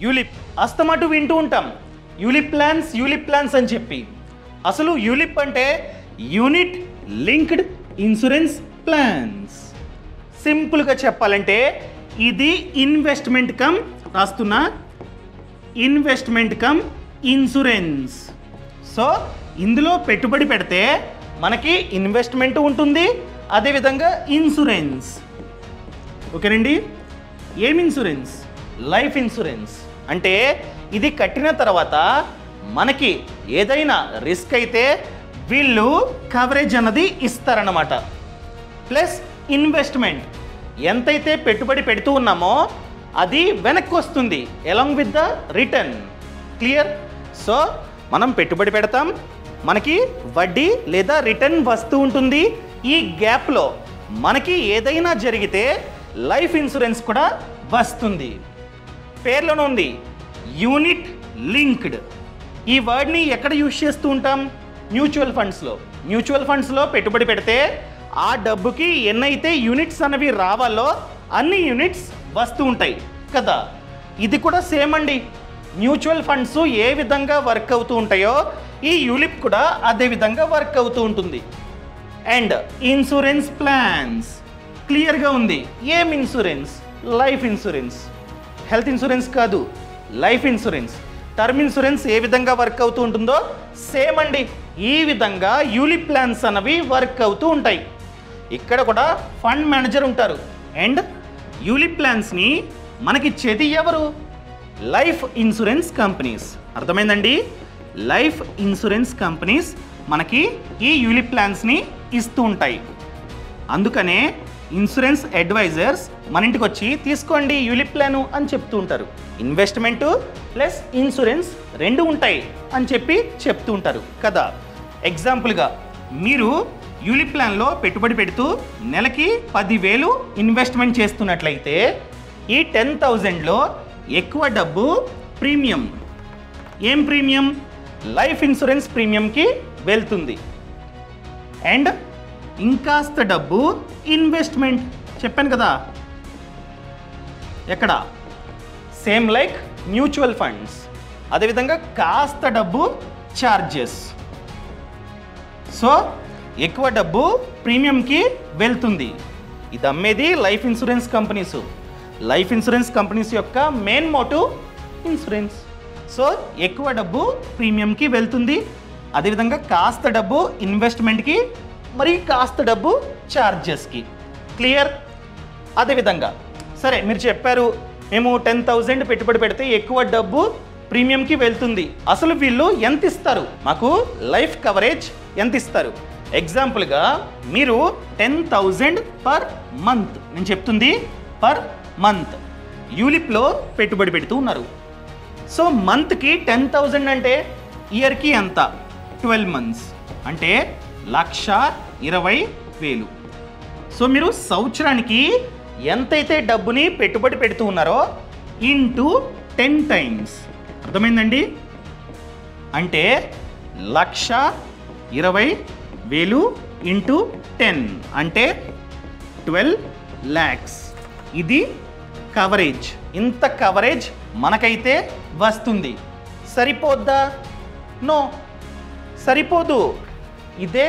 ULIP అస్తమాటు వింటూ ఉంటాం, ULIP plans అని చెప్పి. అసలు యూలిప్ అంటే యూనిట్ లింక్డ్ ఇన్సూరెన్స్ ప్లాన్స్. సింపుల్గా చెప్పాలంటే ఇది ఇన్వెస్ట్మెంట్ కమ్ రాస్తున్నా, ఇన్వెస్ట్మెంట్ కమ్ ఇన్సూరెన్స్. సో ఇందులో పెట్టుబడి పెడితే మనకి ఇన్వెస్ట్మెంట్ ఉంటుంది, అదేవిధంగా ఇన్సూరెన్స్. ఓకేనండి. ఏం ఇన్సూరెన్స్? Life insurance. అంటే ఇది కట్టిన తర్వాత మనకి ఏదైనా రిస్క్ అయితే వీళ్ళు కవరేజ్ అన్నది ఇస్తారన్నమాట. ప్లస్ ఇన్వెస్ట్మెంట్, ఎంతైతే పెట్టుబడి పెడుతూ ఉన్నామో అది వెనక్కి వస్తుంది along with the return. Clear? So మనం పెట్టుబడి పెడతాం, మనకి వడ్డీ లేదా రిటర్న్ వస్తూ ఉంటుంది. ఈ గ్యాప్లో మనకి ఏదైనా జరిగితే లైఫ్ ఇన్సూరెన్స్ కూడా వస్తుంది. పేర్లోనే ఉంది యూనిట్ లింక్డ్. ఈ వర్డ్ని ఎక్కడ యూజ్ చేస్తూ ఉంటాం? మ్యూచువల్ ఫండ్స్లో. మ్యూచువల్ ఫండ్స్లో పెట్టుబడి పెడితే ఆ డబ్బుకి ఎన్నైతే యూనిట్స్ అనేవి రావాలో అన్ని యూనిట్స్ వస్తూ ఉంటాయి కదా. ఇది కూడా సేమ్ అండి. మ్యూచువల్ ఫండ్స్ ఏ విధంగా వర్క్ అవుతూ ఉంటాయో ఈ యూలిప్ కూడా అదే విధంగా వర్క్ అవుతూ ఉంటుంది. అండ్ ఇన్సూరెన్స్ ప్లాన్స్ క్లియర్గా ఉంది. ఏం insurance? Life insurance. Health insurance కాదు, లైఫ్ ఇన్సూరెన్స్. టర్మ్ ఇన్సూరెన్స్ ఏ విధంగా వర్క్ అవుతూ ఉంటుందో సేమ్ అండి. ఈ విధంగా యూలిప్ ప్లాన్స్ అన్నవి వర్క్ అవుతూ ఉంటాయి. ఇక్కడ కూడా ఫండ్ మేనేజర్ ఉంటారు. అండ్ యూలిప్ ప్లాన్స్ని మనకిచ్చేది ఎవరు? Life insurance companies. అర్థమైందండి? లైఫ్ ఇన్సూరెన్స్ కంపెనీస్ మనకి ఈ యూలిప్ ప్లాన్స్ని ఇస్తూ ఉంటాయి. అందుకనే ఇన్సూరెన్స్ అడ్వైజర్స్ మన ఇంటికి వచ్చి తీసుకోండి యూలిప్ ప్లాను అని చెప్తూ ఉంటారు. ఇన్వెస్ట్మెంట్ ప్లస్ ఇన్సూరెన్స్ రెండు ఉంటాయి అని చెప్పి చెప్తూ ఉంటారు కదా. ఎగ్జాంపుల్గా మీరు యూలిప్ ప్లాన్లో పెట్టుబడి పెడుతూ నెలకి 10,000 ఇన్వెస్ట్మెంట్ చేస్తున్నట్లయితే ఈ 10,000లో ఎక్కువ డబ్బు ప్రీమియం. ఏం ప్రీమియం? లైఫ్ ఇన్సూరెన్స్ ప్రీమియంకి వెళ్తుంది. అండ్ ఇంకాస్త డబ్బు ఇన్వెస్ట్మెంట్. చెప్పాను కదా ఎక్కడ? Same like mutual funds. అదేవిధంగా కాస్త డబ్బు ఛార్జెస్. సో ఎక్కువ డబ్బు ప్రీమియంకి వెళ్తుంది. ఇది అమ్మేది life insurance companies. Life insurance companies యొక్క మెయిన్ మోటివ్ ఇన్సూరెన్స్. సో ఎక్కువ డబ్బు ప్రీమియంకి వెళ్తుంది, అదేవిధంగా కాస్త డబ్బు ఇన్వెస్ట్మెంట్కి, మరి కాస్త డబ్బు ఛార్జెస్కి. క్లియర్? అదేవిధంగా సరే మీరు చెప్పారు మేము 10,000 పెట్టుబడి పెడితే ఎక్కువ డబ్బు ప్రీమియంకి వెళ్తుంది. అసలు వీళ్ళు ఎంత ఇస్తారు మాకు? లైఫ్ కవరేజ్ ఎంత ఇస్తారు? ఎగ్జాంపుల్గా మీరు 10,000 పర్ మంత్, నేను చెప్తుంది పర్ మంత్ యూలిప్లో పెట్టుబడి పెడుతూ ఉన్నారు. సో మంత్కి 10,000 అంటే ఇయర్కి ఎంత? 12 months అంటే 1,20,000. సో మీరు సంవత్సరానికి ఎంతైతే డబ్బుని పెట్టుబడి పెడుతూ ఉన్నారో ఇంటూ 10 times. అర్థమైందండి? అంటే 1,20,000 ఇంటూ 10 అంటే 12 lakhs. ఇది కవరేజ్. ఇంత కవరేజ్ మనకైతే వస్తుంది. సరిపోద్దా? నో, సరిపోదు. ఇదే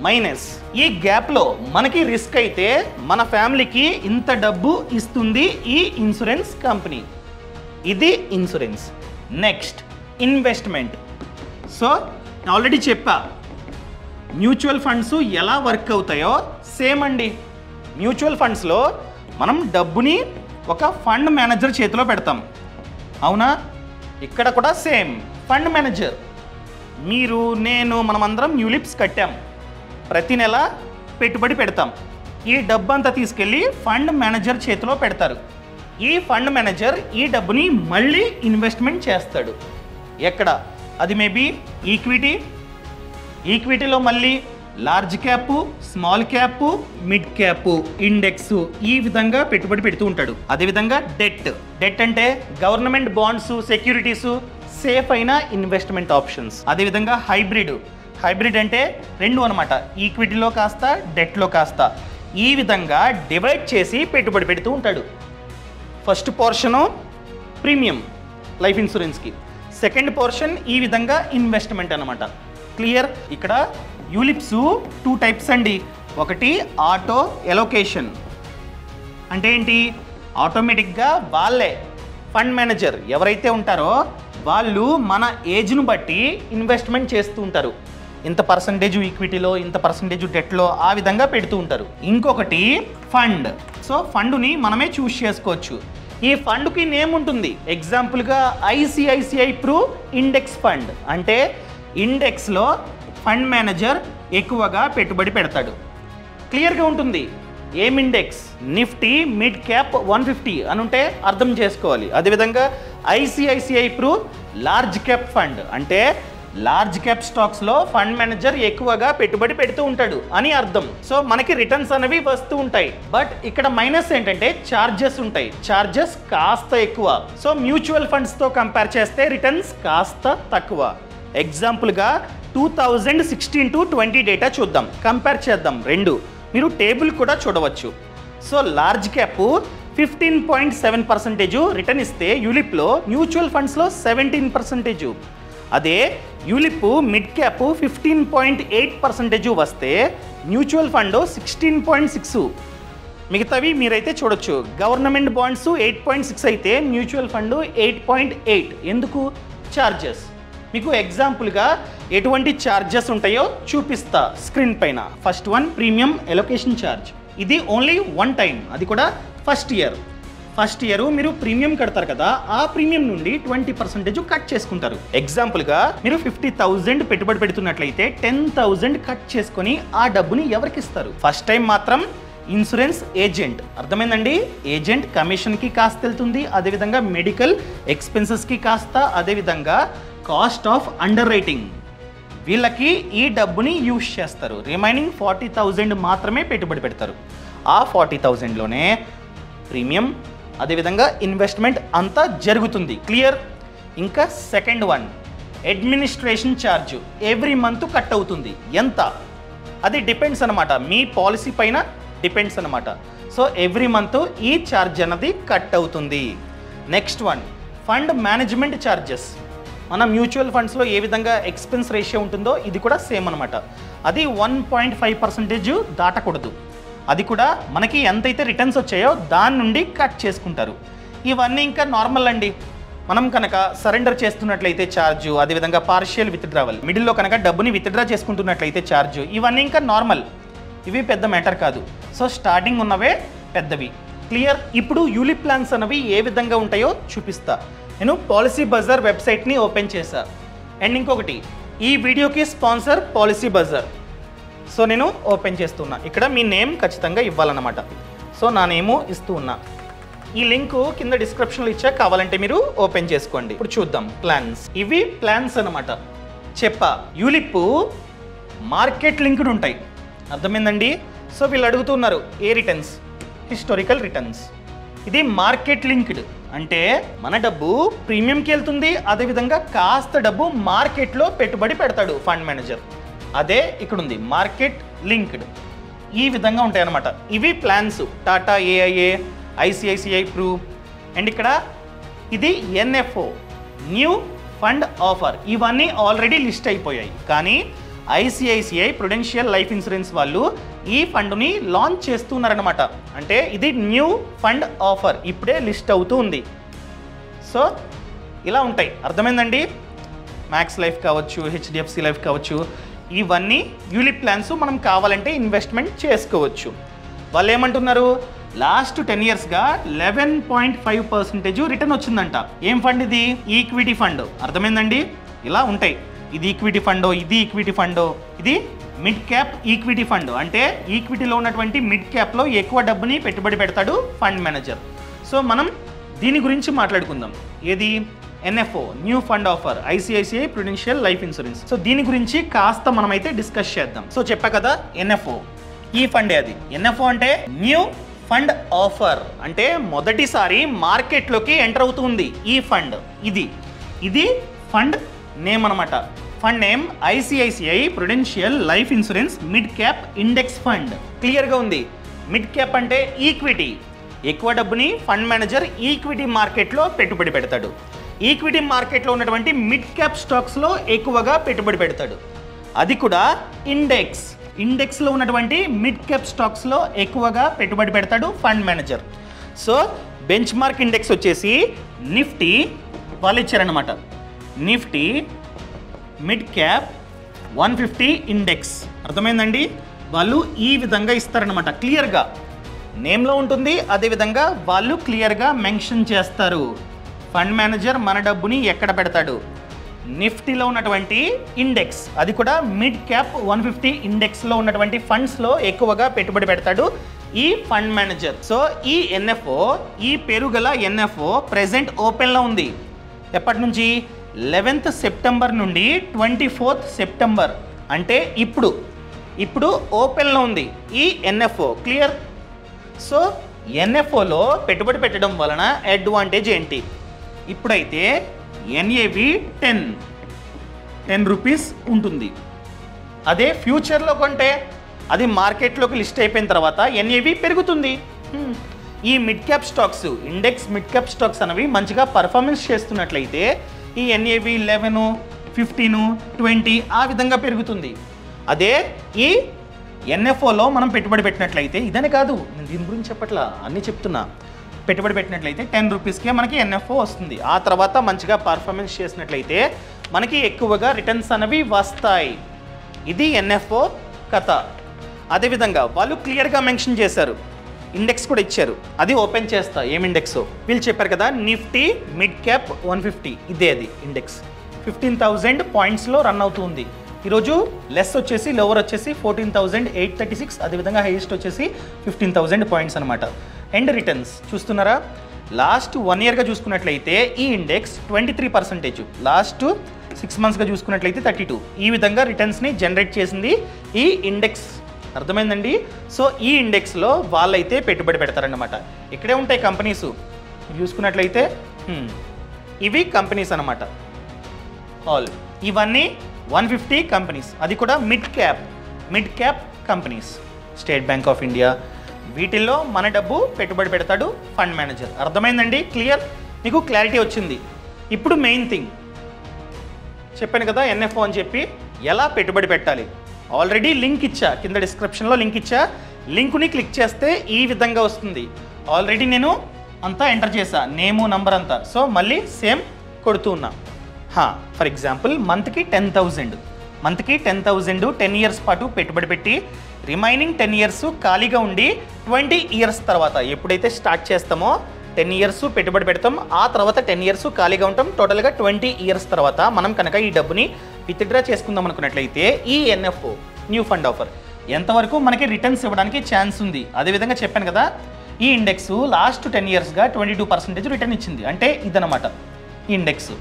మైనస్. ఈ గ్యాప్లో మనకి రిస్క్ అయితే మన ఫ్యామిలీకి ఇంత డబ్బు ఇస్తుంది ఈ ఇన్సూరెన్స్ కంపెనీ. ఇది insurance. Next investment. So already చెప్పా మ్యూచువల్ ఫండ్స్ ఎలా వర్క్ అవుతాయో సేమ్ అండి. మ్యూచువల్ ఫండ్స్లో మనం డబ్బుని ఒక ఫండ్ మేనేజర్ చేతిలో పెడతాం, అవునా? ఇక్కడ కూడా సేమ్ ఫండ్ మేనేజర్. మీరు, నేను, మనమందరం యూలిప్స్ కట్టాం, ప్రతి నెల పెట్టుబడి పెడతాం. ఈ డబ్బు అంతా తీసుకెళ్ళి ఫండ్ మేనేజర్ చేతిలో పెడతారు. ఈ ఫండ్ మేనేజర్ ఈ డబ్బుని మళ్ళీ ఇన్వెస్ట్మెంట్ చేస్తాడు. ఎక్కడ? అది మేబీ ఈక్విటీలో మళ్ళీ large cap, small cap, mid cap, index, ఈ విధంగా పెట్టుబడి పెడుతూ ఉంటాడు. అదేవిధంగా డెట్ అంటే గవర్నమెంట్ బాండ్స్, సెక్యూరిటీస్, సేఫ్ అయిన ఇన్వెస్ట్మెంట్ ఆప్షన్స్. అదేవిధంగా హైబ్రిడ్ అంటే రెండు అనమాట, ఈక్విటీలో కాస్త డెట్లో కాస్త. ఈ విధంగా డివైడ్ చేసి పెట్టుబడి పెడుతూ ఉంటాడు. ఫస్ట్ పోర్షను ప్రీమియం, లైఫ్ ఇన్సూరెన్స్కి. సెకండ్ పోర్షన్ ఈ విధంగా ఇన్వెస్ట్మెంట్ అనమాట. క్లియర్? ఇక్కడ యూలిప్స్ 2 టైప్స్ అండి. ఒకటి ఆటో ఎలోకేషన్ అంటే ఏంటి, ఆటోమేటిక్గా వాళ్ళే ఫండ్ మేనేజర్ ఎవరైతే ఉంటారో వాళ్ళు మన ఏజ్ను బట్టి ఇన్వెస్ట్మెంట్ చేస్తూ ఉంటారు. ఇంత పర్సంటేజ్ ఈక్విటీలో, ఇంత పర్సంటేజ్ డెట్లో, ఆ విధంగా పెడుతూ ఉంటారు. ఇంకొకటి ఫండ్. సో ఫండ్ని మనమే చూస్ చేసుకోవచ్చు. ఈ ఫండ్కి నేమ్ ఉంటుంది. ఎగ్జాంపుల్గా ఐసిఐసిఐ ప్రూ ఇండెక్స్ ఫండ్ అంటే ఇండెక్స్లో ఫండ్ మేనేజర్ ఎక్కువగా పెట్టుబడి పెడతాడు. క్లియర్గా ఉంటుంది. ఏం ఇండెక్స్? నిఫ్టీ మిడ్ క్యాప్ 150 అని ఉంటే అర్థం చేసుకోవాలి. అదేవిధంగా ఐసిఐసిఐ ప్రూ లార్జ్ క్యాప్ ఫండ్ అంటే లార్జ్ క్యాప్ స్టాక్స్లో ఫండ్ మేనేజర్ ఎక్కువగా పెట్టుబడి పెడుతూ ఉంటాడు అని అర్థం. సో మనకి రిటర్న్స్ అనేవి వస్తూ ఉంటాయి. బట్ ఇక్కడ మైనస్ ఏంటంటే ఛార్జెస్ ఉంటాయి. ఛార్జెస్ కాస్త ఎక్కువ. సో మ్యూచువల్ ఫండ్స్తో కంపేర్ చేస్తే రిటర్న్స్ కాస్త తక్కువ. ఎగ్జాంపుల్గా 2016 to 20 డేటా చూద్దాం, కంపేర్ చేద్దాం రెండు. మీరు టేబుల్ కూడా చూడవచ్చు. సో లార్జ్ క్యాప్ 15.7% రిటర్న్ ఇస్తే యూలిప్లో మ్యూచువల్ ఫండ్స్లో 17%. అదే యూలిప్ మిడ్ క్యాప్ 15.8% వస్తే మ్యూచువల్ ఫండ్ 16.6. మిగతావి మీరైతే చూడొచ్చు. గవర్నమెంట్ బాండ్స్ 8.6 అయితే మ్యూచువల్ ఫండ్ 8.8. ఎందుకు? ఛార్జెస్. మీకు ఎగ్జాంపుల్గా ఎటువంటి ఛార్జెస్ ఉంటాయో చూపిస్తా స్క్రీన్ పైన. First one premium allocation charge. ఇది ఓన్లీ 1 టైం, అది కూడా ఫస్ట్ ఇయర్ మీరు ప్రీమియం కడతారు కదా, ఆ ప్రీమియం నుండి 20% కట్ చేసుకుంటారు. ఎగ్జాంపుల్గా మీరు 50,000 పెట్టుబడి పెడుతున్నట్లయితే 10,000 కట్ చేసుకొని ఆ డబ్బుని ఎవరికి ఇస్తారు? ఫస్ట్ టైం మాత్రం ఇన్సూరెన్స్ ఏజెంట్. అర్థమైందండి? ఏజెంట్ కమిషన్కి కాస్త వెళ్తుంది, అదేవిధంగా మెడికల్ ఎక్స్పెన్సెస్కి కాస్త, అదేవిధంగా కాస్ట్ ఆఫ్ అండర్ రైటింగ్ వీళ్ళకి ఈ డబ్బుని యూజ్ చేస్తారు. రిమైనింగ్ 40,000 మాత్రమే పెట్టుబడి పెడతారు. ఆ 40,000లోనే ప్రీమియం అదేవిధంగా ఇన్వెస్ట్మెంట్ అంతా జరుగుతుంది. క్లియర్? ఇంకా second one administration charge. Every month cut అవుతుంది. ఎంత? అది డిపెండ్స్ అనమాట, మీ పాలసీ పైన డిపెండ్స్ అనమాట. సో ఎవ్రీ మంత్ ఈ ఛార్జ్ అన్నది కట్ అవుతుంది. Next one fund management charges. మన మ్యూచువల్ ఫండ్స్లో ఏ విధంగా ఎక్స్పెన్స్ రేషియో ఉంటుందో ఇది కూడా సేమ్ అనమాట. అది 1.5% దాటకూడదు. అది కూడా మనకి ఎంతైతే రిటర్న్స్ వచ్చాయో దాని నుండి కట్ చేసుకుంటారు. ఇవన్నీ ఇంకా నార్మల్ అండి. మనం కనుక సరెండర్ చేస్తున్నట్లయితే ఛార్జు, అదేవిధంగా పార్షియల్ విత్డ్రావల్, మిడిల్లో కనుక డబ్బుని విత్డ్రా చేసుకుంటున్నట్లయితే ఛార్జు, ఇవన్నీ ఇంకా నార్మల్. ఇవి పెద్ద మ్యాటర్ కాదు. సో స్టార్టింగ్ ఉన్నవే పెద్దవి. క్లియర్? ఇప్పుడు యూలిప్ ప్లాన్స్ అనేవి ఏ విధంగా ఉంటాయో చూపిస్తా. నేను పాలసీ బజార్ వెబ్సైట్ని ఓపెన్ చేశా. అండ్ ఇంకొకటి, ఈ వీడియోకి స్పాన్సర్ పాలసీ బజార్. సో నేను ఓపెన్ చేస్తున్నా. ఇక్కడ మీ నేమ్ ఖచ్చితంగా ఇవ్వాలన్నమాట. సో నా నేము ఇస్తూ ఉన్నా. ఈ లింక్ కింద డిస్క్రిప్షన్లో ఇచ్చా, కావాలంటే మీరు ఓపెన్ చేసుకోండి. ఇప్పుడు చూద్దాం ప్లాన్స్. ఇవి ప్లాన్స్ అనమాట. చెప్పా యూలిప్ మార్కెట్ లింక్డ్ ఉంటాయి. అర్థమైందండి? సో వీళ్ళు అడుగుతున్నారు ఏ రిటర్న్స్? Historical returns. ఇది మార్కెట్ లింక్డ్ అంటే మన డబ్బు ప్రీమియంకి వెళ్తుంది, అదేవిధంగా కాస్త డబ్బు మార్కెట్లో పెట్టుబడి పెడతాడు ఫండ్ మేనేజర్. అదే ఇక్కడ ఉంది మార్కెట్ లింక్డ్. ఈ విధంగా ఉంటాయి అన్నమాట. ఇవి plans. Tata AIA, ICICI Pru. And ఇక్కడ ఇది ఎన్ఎఫ్ఓ, న్యూ ఫండ్ ఆఫర్. ఇవన్నీ ఆల్రెడీ లిస్ట్ అయిపోయాయి. కానీ ఐసిఐసిఐ ప్రుడెన్షియల్ లైఫ్ ఇన్సూరెన్స్ వాళ్ళు ఈ ఫండ్ని లాంచ్ చేస్తున్నారనమాట. అంటే ఇది న్యూ ఫండ్ ఆఫర్, ఇప్పుడే లిస్ట్ అవుతూ ఉంది. సో ఇలా ఉంటాయి. అర్థమైందండి? మ్యాక్స్ లైఫ్ కావచ్చు, హెచ్డిఎఫ్సి లైఫ్ కావచ్చు, ఇవన్నీ యూలిప్ ప్లాన్స్ మనం కావాలంటే ఇన్వెస్ట్మెంట్ చేసుకోవచ్చు. వాళ్ళు ఏమంటున్నారు? లాస్ట్ 10 ఇయర్స్గా 11.5% రిటర్న్ వచ్చిందంట. ఏం ఫండ్ ఇది? Equity fund. అర్థమైందండి? ఇలా ఉంటాయి. ఇది ఈక్విటీ ఫండో, ఇది ఈక్విటీ ఫండో, ఇది మిడ్ క్యాప్ ఈక్విటీ ఫండ్. అంటే ఈక్విటీలో ఉన్నటువంటి మిడ్ క్యాప్లో ఎక్కువ డబ్బుని పెట్టుబడి పెడతాడు ఫండ్ మేనేజర్. సో మనం దీని గురించి మాట్లాడుకుందాం. ఏది? NFO, new fund offer, ICICI Prudential life insurance. So దీని గురించి కాస్త మనమైతే డిస్కస్ చేద్దాం. సో చెప్పా కదా ఎన్ఎఫ్ఓ, ఈ ఫండే అది. ఎన్ఎఫ్ఓ అంటే న్యూ ఫండ్ ఆఫర్, అంటే మొదటిసారి మార్కెట్లోకి ఎంటర్ అవుతుంది ఈ ఫండ్. ఇది ఫండ్ నేమ్ అనమాట. Fund name ICICI Prudential life insurance mid cap index fund. క్లియర్గా ఉంది. మిడ్ క్యాప్ అంటే ఈక్విటీ, ఎక్కువ డబ్బుని ఫండ్ మేనేజర్ ఈక్విటీ మార్కెట్లో పెట్టుబడి పెడతాడు. ఈక్విటీ మార్కెట్లో ఉన్నటువంటి మిడ్ క్యాప్ స్టాక్స్లో ఎక్కువగా పెట్టుబడి పెడతాడు. అది కూడా ఇండెక్స్లో ఉన్నటువంటి మిడ్ క్యాప్ స్టాక్స్లో ఎక్కువగా పెట్టుబడి పెడతాడు fund manager. So bench mark index వచ్చేసి నిఫ్టీ వాళ్ళు ఇచ్చారనమాట. Nifty mid cap 150 index. అర్థమైందండి? వాళ్ళు ఈ విధంగా ఇస్తారనమాట. క్లియర్గా నేమ్లో ఉంటుంది, అదేవిధంగా వాళ్ళు క్లియర్గా మెన్షన్ చేస్తారు ఫండ్ మేనేజర్ మన డబ్బుని ఎక్కడ పెడతాడు. నిఫ్టీలో ఉన్నటువంటి ఇండెక్స్, అది కూడా మిడ్ క్యాప్ 150 ఇండెక్స్లో ఉన్నటువంటి ఫండ్స్లో ఎక్కువగా పెట్టుబడి పెడతాడు ఈ ఫండ్ మేనేజర్. సో ఈ ఎన్ఎఫ్ఓ, ఈ పేరు గల ఎన్ఎఫ్ఓ ప్రెజెంట్ ఓపెన్లో ఉంది. ఎప్పటి నుంచి? 11th సెప్టెంబర్ నుండి 24th సెప్టెంబర్, అంటే ఇప్పుడు ఓపెన్లో ఉంది ఈ ఎన్ఎఫ్ఓ. క్లియర్? సో ఎన్ఎఫ్ఓలో పెట్టుబడి పెట్టడం వలన అడ్వాంటేజ్ ఏంటి? ఇప్పుడైతే ఎన్ఏవి 10 రూపీస్ ఉంటుంది. అదే ఫ్యూచర్లో కొంటే అది మార్కెట్లోకి లిస్ట్ అయిపోయిన తర్వాత ఎన్ఏవి పెరుగుతుంది. ఈ mid cap stocks, index mid cap stocks అనేవి మంచిగా పర్ఫార్మెన్స్ చేస్తున్నట్లయితే ఈ ఎన్ఏవి 11, 15, 20 ఆ విధంగా పెరుగుతుంది. అదే ఈ ఎన్ఎఫ్ఓలో మనం పెట్టుబడి పెట్టినట్లయితే, ఇదని కాదు నేను దీని గురించి చెప్పట్లా, అన్నీ చెప్తున్నా, పెట్టుబడి పెట్టినట్లయితే 10 రూపీస్కే మనకి ఎన్ఎఫ్ఓ వస్తుంది. ఆ తర్వాత మంచిగా పర్ఫార్మెన్స్ చేసినట్లయితే మనకి ఎక్కువగా రిటర్న్స్ అనేవి వస్తాయి. ఇది ఎన్ఎఫ్ఓ కథ. అదేవిధంగా వాళ్ళు క్లియర్గా మెన్షన్ చేశారు, ఇండెక్స్ కూడా ఇచ్చారు. అది ఓపెన్ చేస్తా, ఏం ఇండెక్సో వీళ్ళు చెప్పారు కదా. నిఫ్టీ మిడ్ క్యాప్ 150, ఇదే అది ఇండెక్స్. 15,000 పాయింట్స్లో రన్ అవుతుంది. ఈరోజు లెస్ వచ్చేసి, లోవర్ వచ్చేసి 14,836, అదేవిధంగా హైయెస్ట్ వచ్చేసి 15,000 పాయింట్స్ అనమాట. అండ్ రిటర్న్స్ చూస్తున్నారా? లాస్ట్ 1 ఇయర్గా చూసుకున్నట్లయితే ఈ ఇండెక్స్ 23%, లాస్ట్ 6 మంత్స్గా చూసుకున్నట్లయితే 32. ఈ విధంగా రిటర్న్స్ని జనరేట్ చేసింది ఈ ఇండెక్స్. అర్థమైందండి? సో ఈ ఇండెక్స్లో వాళ్ళైతే పెట్టుబడి పెడతారన్నమాట. ఇక్కడే ఉంటాయి కంపెనీస్ చూసుకున్నట్లయితే, ఇవి కంపెనీస్ అనమాట. ఆల్ ఇవన్నీ 150 కంపెనీస్, అది కూడా mid cap companies. State bank of India, వీటిల్లో మన డబ్బు పెట్టుబడి పెడతాడు ఫండ్ మేనేజర్. అర్థమైందండి? క్లియర్? మీకు క్లారిటీ వచ్చింది. ఇప్పుడు మెయిన్ థింగ్ చెప్పాను కదా, ఎన్ఎఫ్ఓ అని చెప్పి ఎలా పెట్టుబడి పెట్టాలి. ఆల్రెడీ లింక్ ఇచ్చా, కింద డిస్క్రిప్షన్లో లింక్ ఇచ్చా. లింకుని క్లిక్ చేస్తే ఈ విధంగా వస్తుంది. ఆల్రెడీ నేను అంతా ఎంటర్ చేశా, నేము నంబర్ అంతా. సో మళ్ళీ సేమ్ కొడుతూ ఉన్నా. ఫర్ ఎగ్జాంపుల్ మంత్కి 10,000, 10 ఇయర్స్ పాటు పెట్టుబడి పెట్టి రిమైనింగ్ 10 ఇయర్స్ ఖాళీగా ఉండి 20 ఇయర్స్ తర్వాత ఎప్పుడైతే స్టార్ట్ చేస్తామో 10 ఇయర్స్ పెట్టుబడి పెడతాం, ఆ తర్వాత 10 ఇయర్స్ ఖాళీగా ఉంటాం. టోటల్గా 20 ఇయర్స్ తర్వాత మనం కనుక ఈ డబ్బుని విత్డ్రా చేసుకుందాం అనుకున్నట్లయితే ఈ ఎన్ఎఫ్ఓ న్యూ ఫండ్ ఆఫర్ ఎంతవరకు మనకి రిటర్న్స్ ఇవ్వడానికి ఛాన్స్ ఉంది. అదేవిధంగా చెప్పాను కదా, ఈ ఇండెక్స్ లాస్ట్ 10 ఇయర్స్గా 22% రిటర్న్ ఇచ్చింది. అంటే ఇదనమాట ఇండెక్స్.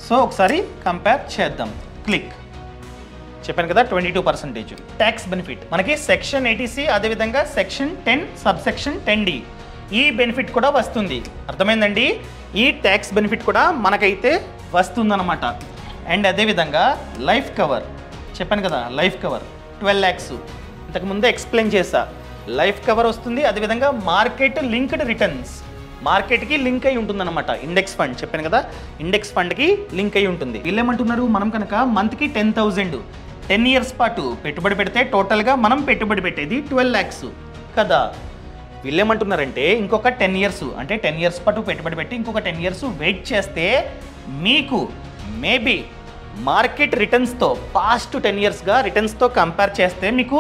సో ఒకసారి కంపేర్ చేద్దాం. క్లిక్. చెప్పాను కదా 22%. ట్యాక్స్ బెనిఫిట్ మనకి సెక్షన్ 80C, అదేవిధంగా సెక్షన్ 10 సబ్సెక్షన్ 10D ఈ బెనిఫిట్ కూడా వస్తుంది. అర్థమైందండి? ఈ ట్యాక్స్ బెనిఫిట్ కూడా మనకైతే వస్తుందన్నమాట. అండ్ అదేవిధంగా లైఫ్ కవర్ చెప్పాను కదా, లైఫ్ కవర్ 12 lakhs ఇంతకుముందే ఎక్స్ప్లెయిన్ చేశా. లైఫ్ కవర్ వస్తుంది. అదేవిధంగా మార్కెట్ లింక్డ్ రిటర్న్స్, మార్కెట్కి లింక్ అయి ఉంటుందన్నమాట. ఇండెక్స్ ఫండ్ చెప్పాను కదా, ఇండెక్స్ ఫండ్కి లింక్ అయి ఉంటుంది. వీళ్ళేమంటున్నారు, మనం కనుక మంత్కి 10,000 10 ఇయర్స్ పాటు పెట్టుబడి పెడితే టోటల్గా మనం పెట్టుబడి పెట్టేది 12 lakhs కదా. వీళ్ళేమంటున్నారంటే ఇంకొక 10 ఇయర్స్, అంటే 10 ఇయర్స్ పాటు పెట్టుబడి పెట్టి ఇంకొక 10 ఇయర్స్ వెయిట్ చేస్తే మీకు మేబీ మార్కెట్ రిటర్న్స్తో పాస్ట్ 10 ఇయర్స్గా రిటర్న్స్తో కంపేర్ చేస్తే మీకు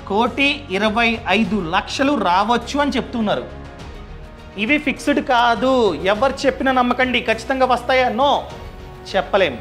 1,25,00,000 రావచ్చు అని చెప్తున్నారు. ఇవి ఫిక్స్డ్ కాదు, ఎవరు చెప్పినా నమ్మకండి. ఖచ్చితంగా వస్తాయా? నో, చెప్పలేం.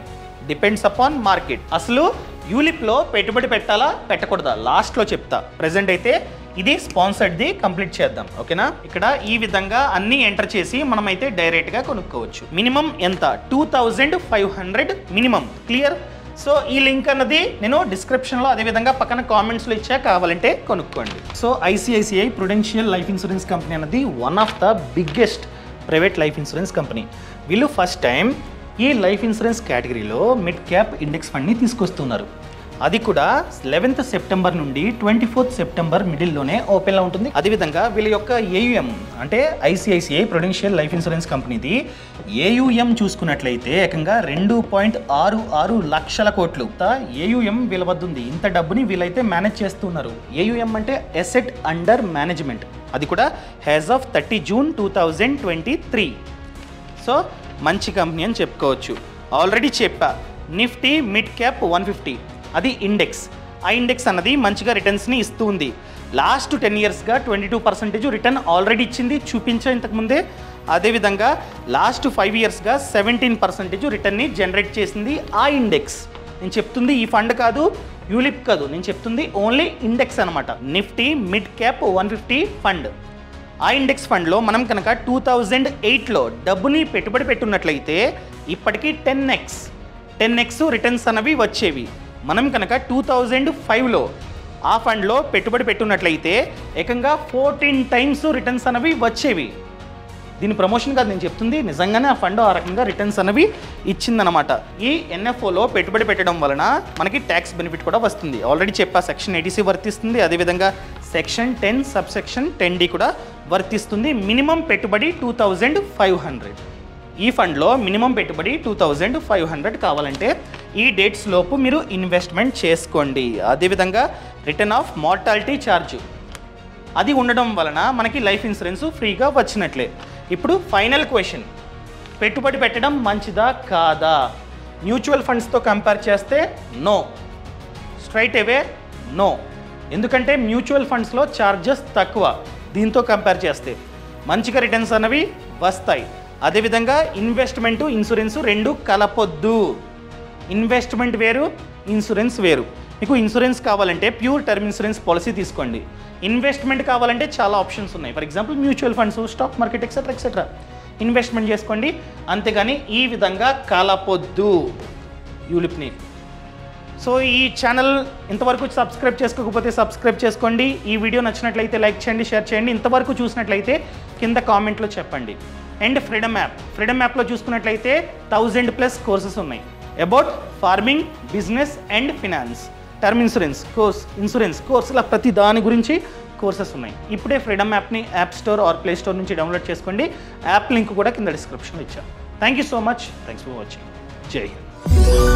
Depends upon market. అసలు యూలిప్లో పెట్టుబడి పెట్టాలా పెట్టకూడదా లాస్ట్లో చెప్తా. ప్రెజెంట్ అయితే ఇది స్పాన్సర్డ్ది కంప్లీట్ చేద్దాం, ఓకేనా? ఇక్కడ ఈ విధంగా అన్ని ఎంటర్ చేసి మనమైతే డైరెక్ట్గా కొనుక్కోవచ్చు. మినిమం ఎంత? 2,500 మినిమం. క్లియర్? సో ఈ లింక్ అన్నది నేను డిస్క్రిప్షన్లో, అదేవిధంగా పక్కన కామెంట్స్లో ఇచ్చా, కావాలంటే కొనుక్కోండి. So ICICI Prudential life insurance company అన్నది one of the biggest private life insurance company. వీళ్ళు ఫస్ట్ టైం ఈ లైఫ్ ఇన్సూరెన్స్ కేటగిరీలో మిడ్ క్యాప్ ఇండెక్స్ ఫండ్ని తీసుకొస్తున్నారు. అది కూడా 11th సెప్టెంబర్ నుండి 24th సెప్టెంబర్ మిడిల్లోనే ఓపెన్లో ఉంటుంది. అదేవిధంగా వీళ్ళ యొక్క ఏయుఎం అంటే ఐసిఐసిఐ ప్రుడెన్షియల్ లైఫ్ ఇన్సూరెన్స్ కంపెనీది ఏయుఎం చూసుకున్నట్లయితే ఏకంగా 2.66 లక్షల కోట్లు ఏయుఎం వీళ్ళ వద్ద ఉంది. ఇంత డబ్బుని వీళ్ళైతే మేనేజ్ చేస్తున్నారు. ఏయుఎం అంటే అసెట్ అండర్ మేనేజ్మెంట్, అది కూడా యాజ్ ఆఫ్ 30 జూన్ 2023. సో మంచి కంపెనీ అని చెప్పుకోవచ్చు. ఆల్రెడీ చెప్పా, నిఫ్టీ మిడ్ క్యాప్ 150 అది ఇండెక్స్. ఆ ఇండెక్స్ అన్నది మంచిగా రిటర్న్స్ని ఇస్తూ ఉంది. లాస్ట్ 10 ఇయర్స్గా 22% రిటర్న్ ఆల్రెడీ ఇచ్చింది, చూపించా ఇంతకుముందే. అదేవిధంగా లాస్ట్ 5 ఇయర్స్గా 17% రిటర్న్ని జనరేట్ చేసింది ఆ ఇండెక్స్. నేను చెప్తుంది ఈ ఫండ్ కాదు, యూలిప్ కాదు, నేను చెప్తుంది ఓన్లీ ఇండెక్స్ అనమాట. Nifty mid cap 150 fund. ఆ ఇండెక్స్ ఫండ్లో మనం కనుక 2008లో డబ్బుని పెట్టుబడి పెట్టున్నట్లయితే ఇప్పటికీ 10x రిటర్న్స్ అనేవి వచ్చేవి. మనం కనుక 2005లో ఆ ఫండ్లో పెట్టుబడి పెట్టున్నట్లయితే ఏకంగా 14 టైమ్స్ రిటర్న్స్ అనేవి వచ్చేవి. దీని ప్రమోషన్ కాదు, నేను చెప్తుంది నిజంగానే ఆ ఫండ్ ఆ రకంగా రిటర్న్స్ అనేవి ఇచ్చిందనమాట. ఈ ఎన్ఎఫ్ఓలో పెట్టుబడి పెట్టడం వలన మనకి ట్యాక్స్ బెనిఫిట్ కూడా వస్తుంది. ఆల్రెడీ చెప్పా, సెక్షన్ 80C వర్తిస్తుంది. అదేవిధంగా సెక్షన్ 10 సబ్సెక్షన్ 10D కూడా వర్తిస్తుంది. మినిమం పెట్టుబడి 2500. ఈ ఫండ్లో మినిమం పెట్టుబడి 2500 కావాలంటే ఈ డేట్స్ లోపు మీరు ఇన్వెస్ట్మెంట్ చేసుకోండి. అదేవిధంగా రిటర్న్ ఆఫ్ మార్టాలిటీ ఛార్జ్ అది ఉండడం వలన మనకి లైఫ్ ఇన్సూరెన్స్ ఫ్రీగా వచ్చినట్లే. ఇప్పుడు ఫైనల్ క్వశ్చన్, పెట్టుబడి పెట్టడం మంచిదా కాదా? మ్యూచువల్ ఫండ్స్తో కంపేర్ చేస్తే నో, స్ట్రైట్ అవే నో. ఎందుకంటే మ్యూచువల్ ఫండ్స్లో ఛార్జెస్ తక్కువ, దీంతో కంపేర్ చేస్తే మంచిగా రిటర్న్స్ అనేవి వస్తాయి. అదేవిధంగా ఇన్వెస్ట్మెంటు ఇన్సూరెన్స్ రెండు కలపొద్దు. ఇన్వెస్ట్మెంట్ వేరు, ఇన్సూరెన్స్ వేరు. మీకు ఇన్సూరెన్స్ కావాలంటే ప్యూర్ టర్మ్ ఇన్సూరెన్స్ పాలసీ తీసుకోండి. ఇన్వెస్ట్మెంట్ కావాలంటే చాలా ఆప్షన్స్ ఉన్నాయి. For example mutual funds, stock market etcetera investment చేసుకోండి. అంతేగాని ఈ విధంగా కలపొద్దు యూలిప్ని. సో ఈ ఛానల్ ఇంతవరకు సబ్స్క్రైబ్ చేసుకోకపోతే సబ్స్క్రైబ్ చేసుకోండి. ఈ వీడియో నచ్చినట్లయితే లైక్ చేయండి, షేర్ చేయండి. ఇంతవరకు చూసినట్లయితే కింద కామెంట్లో చెప్పండి. అండ్ ఫ్రీడమ్ యాప్లో చూసుకున్నట్లయితే 1000+ కోర్సెస్ ఉన్నాయి about farming, business and finance, term insurance course, ఇలా ప్రతి దాని గురించి కోర్సెస్ ఉన్నాయి. ఇప్పుడే ఫ్రీడమ్ యాప్ని app store or play store నుంచి డౌన్లోడ్ చేసుకోండి. యాప్ లింక్ కూడా కింద డిస్క్రిప్షన్లో ఇచ్చాను. Thank you so much. Thanks for watching. జై హింద్.